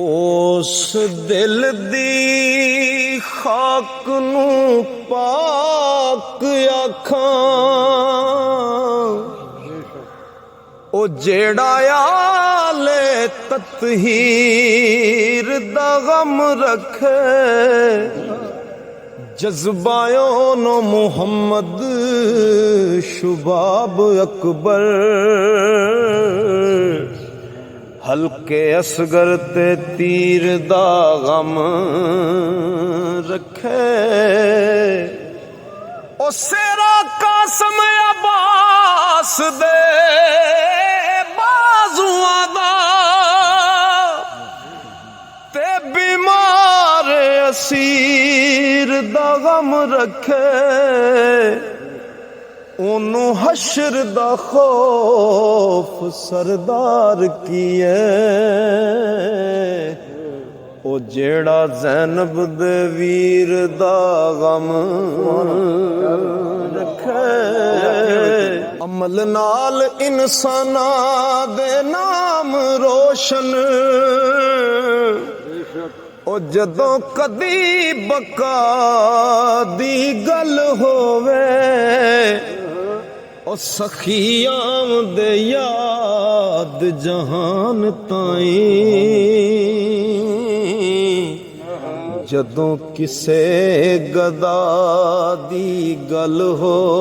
ਉਸ ਦਿਲ ਦੀ ਖਾਕ ਨੂੰ ਪਾਕ ਆਖਾਂ, ਉਹ ਜਿਹੜਾ ਆਲੇ ਤਤਹੀਰ ਦਾ ਗਮ ਰੱਖੇ, जज्बायों नो मोहम्मद शुबाब अकबर, हल्के असगर ते तीर दा गम रखे, ओ सेरा कासम अब्बास दे बाजुआ दा ते बीमार असीर दा गम रखे, ओनू हशर दा खौफ सरदार कीए, ओ जेड़ा ज़ैनब दे वीर दा गम रखे। अमल नाल इंसाना दे नाम रोशन, ओ जदों कदी बका दी गल होवे, ओ सखियां दे याद जहान ताईं, जदों किसे गदा दी गल होवे,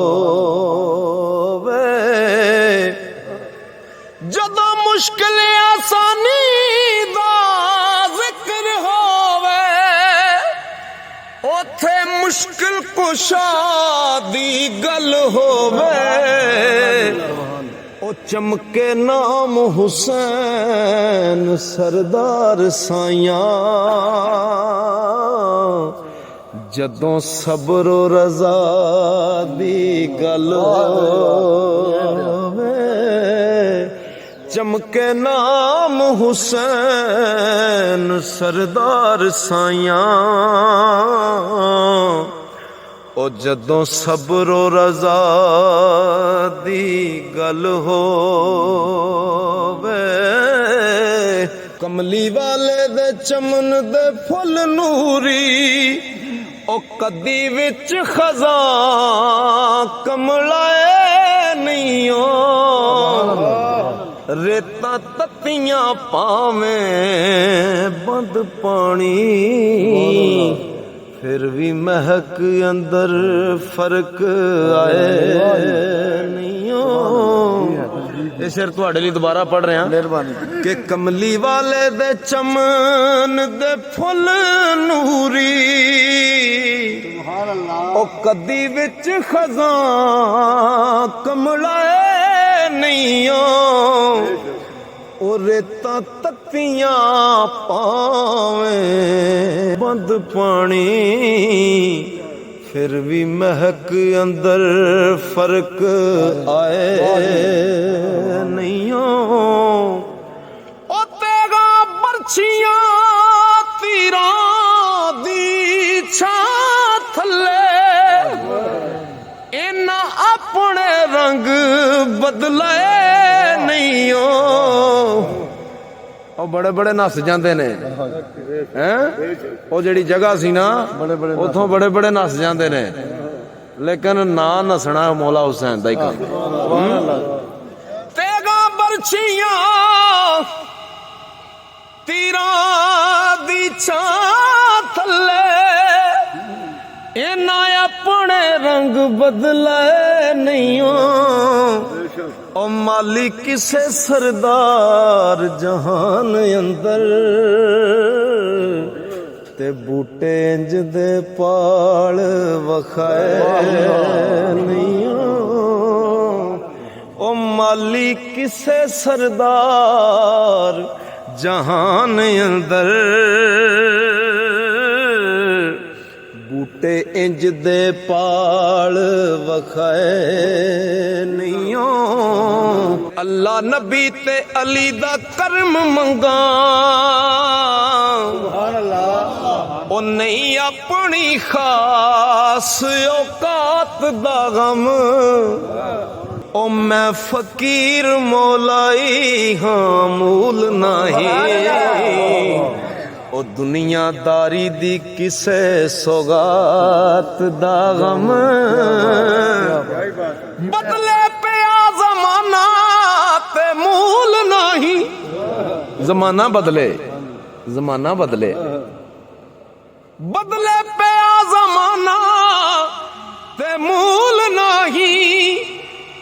जदों मुश्किल आसानी दा जिक्र होवे, ओथे मुश्किल कुशा दी गल होवे, ओ चमके नाम हुसैन सरदार साइयां, जदों सब्र रज़ा दी गल होवे, चमके नाम हुसैन सरदार साइयां, ओ जदों सब्र रज़ा दी गल होवे, कमली वाले दे चमन दे फुल नूरी, ओ कदी विच खज़ां कमलाए नहीं ओ, रेता तत्तियां पावें बंद पानी, फिर भी महक अंदर फर्क आए नहीं हो। ये शेर तुहाडे लिए दोबारा पढ़ रहे हैं, मेहरबानी कि कमली वाले दे चमन दे फुल नूरी, ओ कदी विच खज़ां कमलाए नहीं हो, ओ रेता तत्तियां पावें बंद पानी, फिर भी महक अंदर फर्क आए नहीं हो। ओ तेगा बरछियां तीरां दी छां थल्ले, इन्ना अपने रंग बदले नहीं हो, ਉਹ ਬੜੇ ਬੜੇ ਨੱਸ ਜਾਂਦੇ ਨੇ हैं, ਉਹ ਜਿਹੜੀ ਜਗ੍ਹਾ ਸੀ ਨਾ ਉਥੋਂ ਬੜੇ ਬੜੇ ਨੱਸ ਜਾਂਦੇ ਨੇ, ਲੇਕਿਨ ਨਾ ਨੱਸਣਾ ਮੌਲਾ ਹੁਸੈਨ ਦਾ ਹੀ ਕੰਮ। ਤੇਗਾ ਬਰਛੀਆਂ ਤੀਰਾਂ ਦੀ ਛਾਂ ਥੱਲੇ, ਇਹਨਾਂ ਆਪਣੇ ਰੰਗ ਬਦਲੇ ਨਹੀਂ ਹੋ, ओ माली किसे सरदार जहान अंदर, ते बूटे इंज दे पाल वखाए नहीं हो, ओ माली किसे सरदार जहान अंदर, बूटे इंज दे पाल वखाए नहीं हो। अल्लाह नबी ते अली दा करम मंगा, ओ नहीं अपनी खास औकात दा गम, ओ मैं फकीर मौलाई हाँ मूल नहीं, ओ दुनियादारी दी किसे सौगात दा गम बदले पिया जमाना ते मूल नहीं जमाना बदले बदले पिया जमाना ते मूल नहीं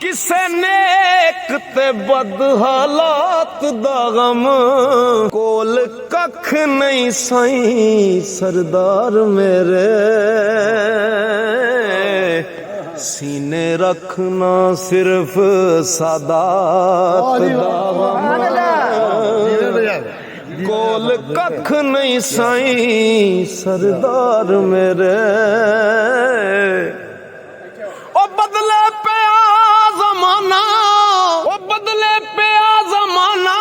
किसे नेक ते बद हालात दा गम कोल कख नहीं साईं सरदार मेरे सीने रखना सिर्फ सादात दा गम कोल कख नहीं साईं सरदार मेरे ओ बदले पिया जमाना ओ बदले पिया जमाना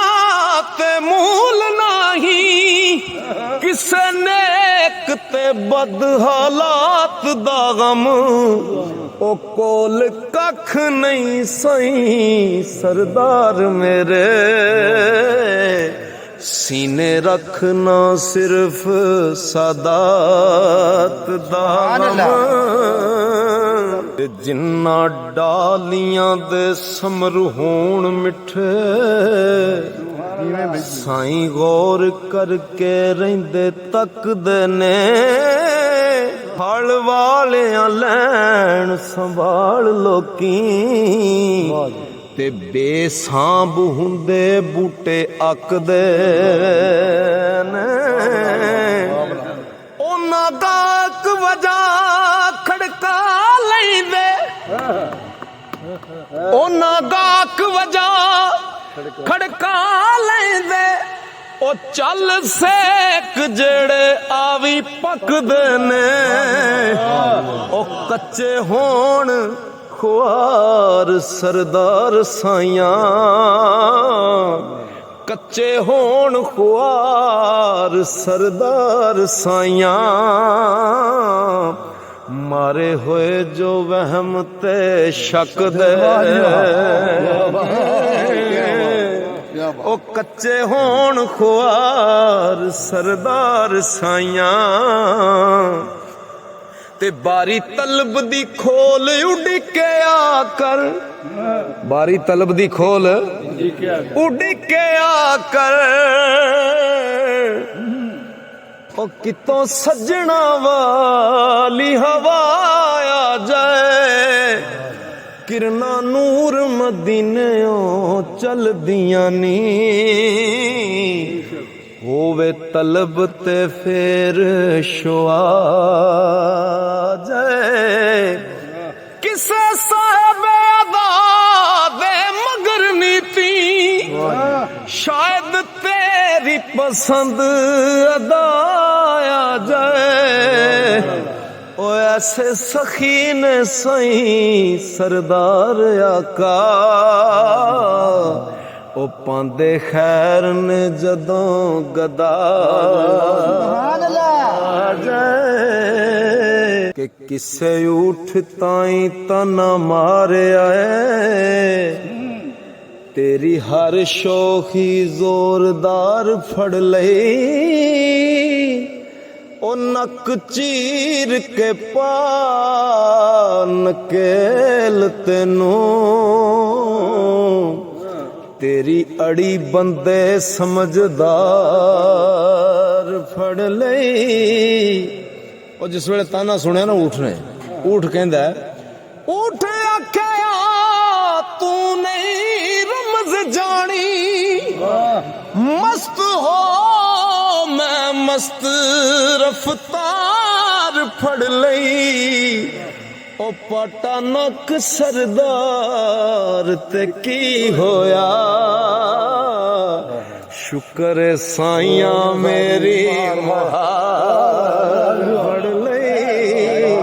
ते मूल नहीं किसे नेक ते बद हालात दा गम ओ कोल कख नहीं साईं सरदार मेरे सीने रखना सिर्फ सादात दा गम जिन्ना डालियां दे समर होण मिठे साईं गौर करके रहिंदे तकदे ने फल वालियां लैन संभाल लोकी ते बेसांभ हुंदे बूटे अकदे ने ओना गाक वजा खड़का लैंदे ओना गाक वजा खड़का लैंदे ओ चल सेक जेड़े आवी पकदे ने ओ कच्चे होण खुआर सरदार साइयां कच्चे होण खुआर सरदार साइयां मारे होए जो वहम ते शक दे ओ कच्चे होण खुआर सरदार साइयां ते बारी तलब दी खोल उड़के आकर बारी तलब दी खोल उड़के आकर ओ कितों सजना वाली हवा आ जाए किरना नूर मदीनेओं चल दियां नी होवे तलब ते फिर शुआ जाए किसे साहब अदा दे मगर नीति शायद तेरी पसंद अदा आ जाए ओ ऐसे सखी ने सही सरदार आका ओ पांदे खैर ने जदों गदा जाए कि किसे उठ ताई तना मारे आए तेरी हर शोखी जोरदार फड़ लई ओ नक चीर के पान केल तेनू तेरी अड़ी बंदे समझदार फड़ लई ओ जिस वेले ताना सुने ना ऊठ ने ऊठ कहंदा ऊठ आख्या तू नहीं रमज जानी मस्त हो मैं मस्त रफ्तार फड़ लई ओ पटानक सरदार ते की होया शुक्र साइयां मेरी महार फड़ लई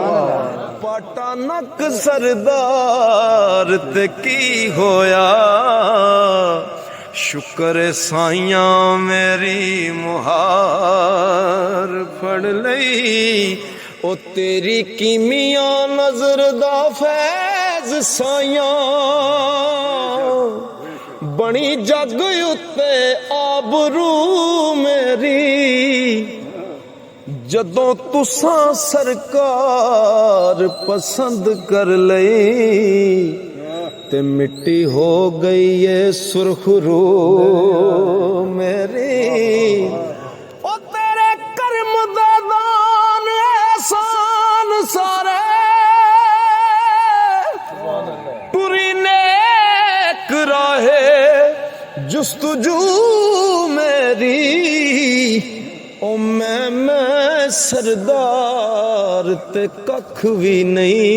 पटानक सरदार ते की होया शुक्र साइयां मेरी मुहार फड़ लई ओ तेरी कीमिया नजर दा फैज साइयां बनी जग उत्ते आबरू मेरी जदों तुसां सरकार पसंद कर लई ते मिट्टी हो गई ये सुरखरू मेरी। ओ तेरे कर्म दे दान एहसान सारे टुरी नेक राहे जुस्तजू मेरी। ओ मैं सरदार ते कख भी नहीं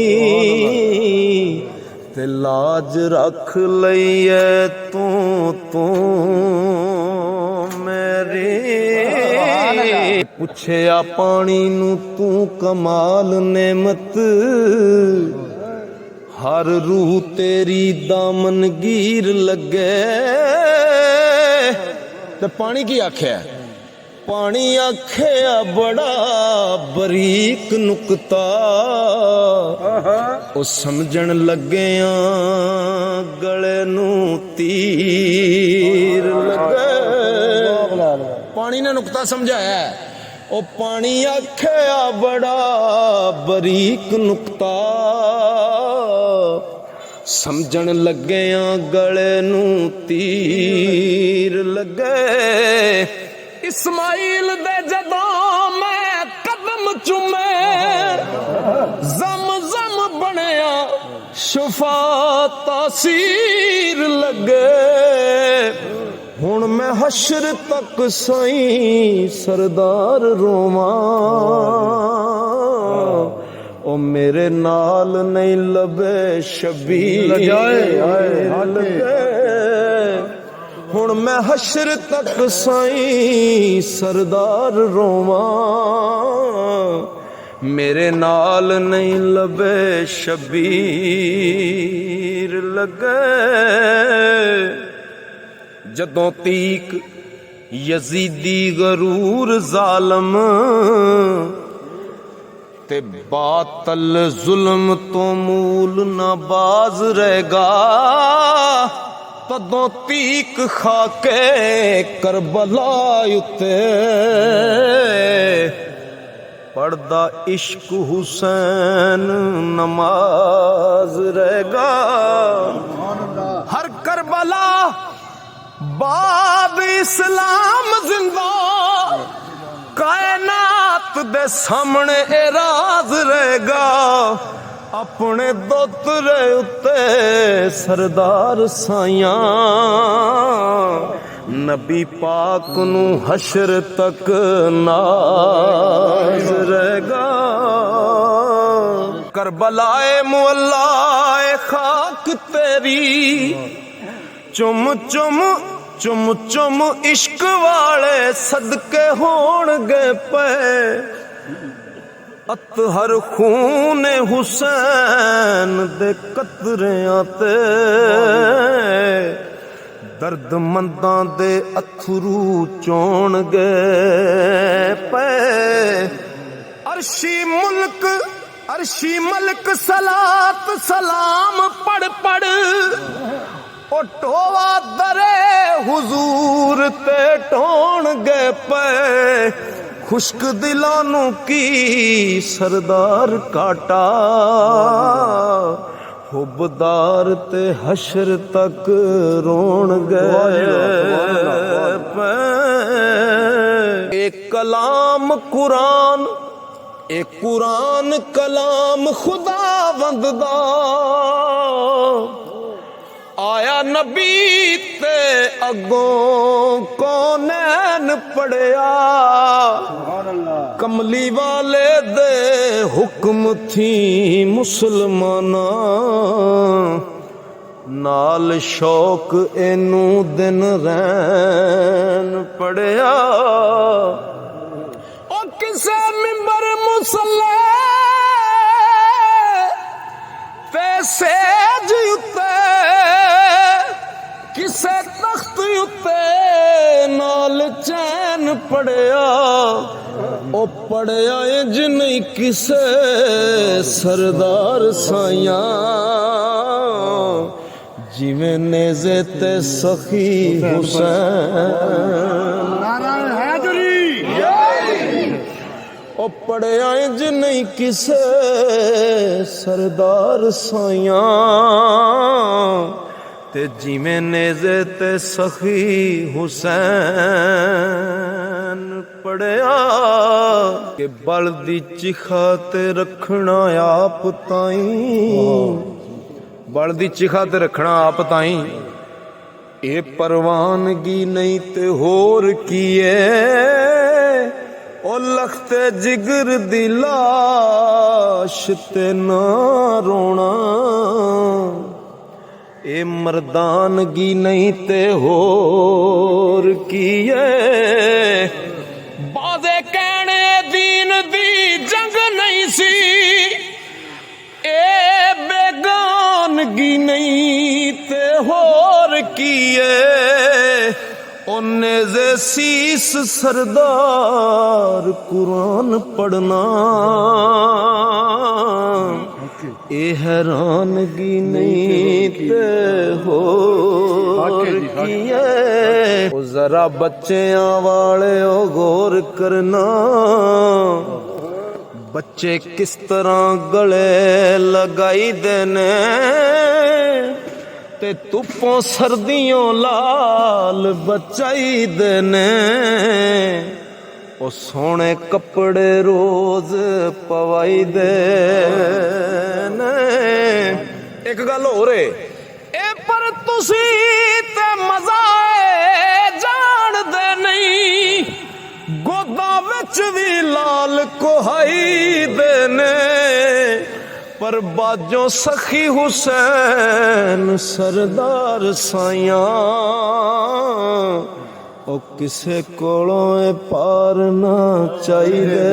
ते लाज रख लईए तू मेरी। पुछया पानी नू तू कमाल नेमत हर रूह तेरी दामनगीर लगे। ते पानी की आख्या पानी आख्या बड़ा बरीक नुकता ओ समझण लगे गले नू तीर लगे। पानी ने नुकता समझाया ओ पानी आख्या बड़ा बरीक नुकता समझण लगे गले नू तीर लगे। इस्माइल दे जदों मैं कदम चुमे ज़म बनया शफा तासीर लगे। हुण मैं हशर तक साईं सरदार रोवां ओ मेरे नाल नहीं लबे शबीर लगे। हुण मैं हशर तक साईं सरदार रोवां मेरे नाल नहीं लबे शबीर लगे। जदों तीक यजीदी गरूर जालम ते बातल जुल्म तो मूल ना बाज रहेगा। तदों तीक खाके करबला उते पढ़दा इश्क हुसैन नमाज रहेगा। हर करबला बाद इस्लाम जिंदा कायनात दे सामने एराज रहेगा। अपने दोतरे उत्ते सरदार साइयां नबी पाक नू हशर तक नाज रहेगा। करबलाए मुअल्लाए खाक तेरी चुम चुम चुम चुम इश्क वाले सदके होणगे पे। अतहर खून हुसैन दे कतरियां ते दर्द मंदां दे अथरू चोणगे पे। अर्शी मलक सलात सलाम पढ़ पढ़ ओ टोवा दरे हुजूर ते टोणगे पे। खुश्क दिलानू की सरदार काटा हुबदार ते हशर तक रोण गए। एक कलाम कुरान एक कुरान कलाम खुदा वंददा आया नबी ते अगों कौनैन पढ़िया। कमली वाले दे हुक्म थी मुसलमाना नाल शौक एनू दिन रैन पढ़िया। ओ किसे मिंबर मुसल्ले ते सेज उत्ते किसे तख्त उत्ते नाल चैन पढ़िया। ओ पढ़िया इंज नहीं किसे सरदार साइयां जिवें नेज़े ते सखी हुसैन। नारायण हैदरी। ओ पढ़िया इंज नहीं किसे सरदार साइयां ते जिमें नेज़े ते सखी हुसैन पढ़िया कि बल दी चिखा ते रखना आप ताई बल दी चिखा ते रखना आप ताई ये परवानगी नहीं ते होर कीए ओ लखते जिगर दी लाश ते ना रोना ए मर्दानगी नहीं ते होर कीए बादे कहने दीन दी जंग नहीं सी ए बेगानगी नहीं ते होर कीए ओने जे शीस सरदार कुरान पढ़ना ए हैरानगी नहीं ते होर कीए ओ जरा बच्चियां वाले ओ गौर करना बच्चे किस तरह गले लगाई देने ते धुप्पों सर्दियों लाल बचाई देने ओ सोने कपड़े रोज पवाई देने एक गल हो रे ए पर तुसी ते मजा जान दे नहीं गोदा विच भी लाल कोहाई देने पर बाजों सखी हुसैन सरदार साइयां ओ किसे कोलों पार ना चाहिए।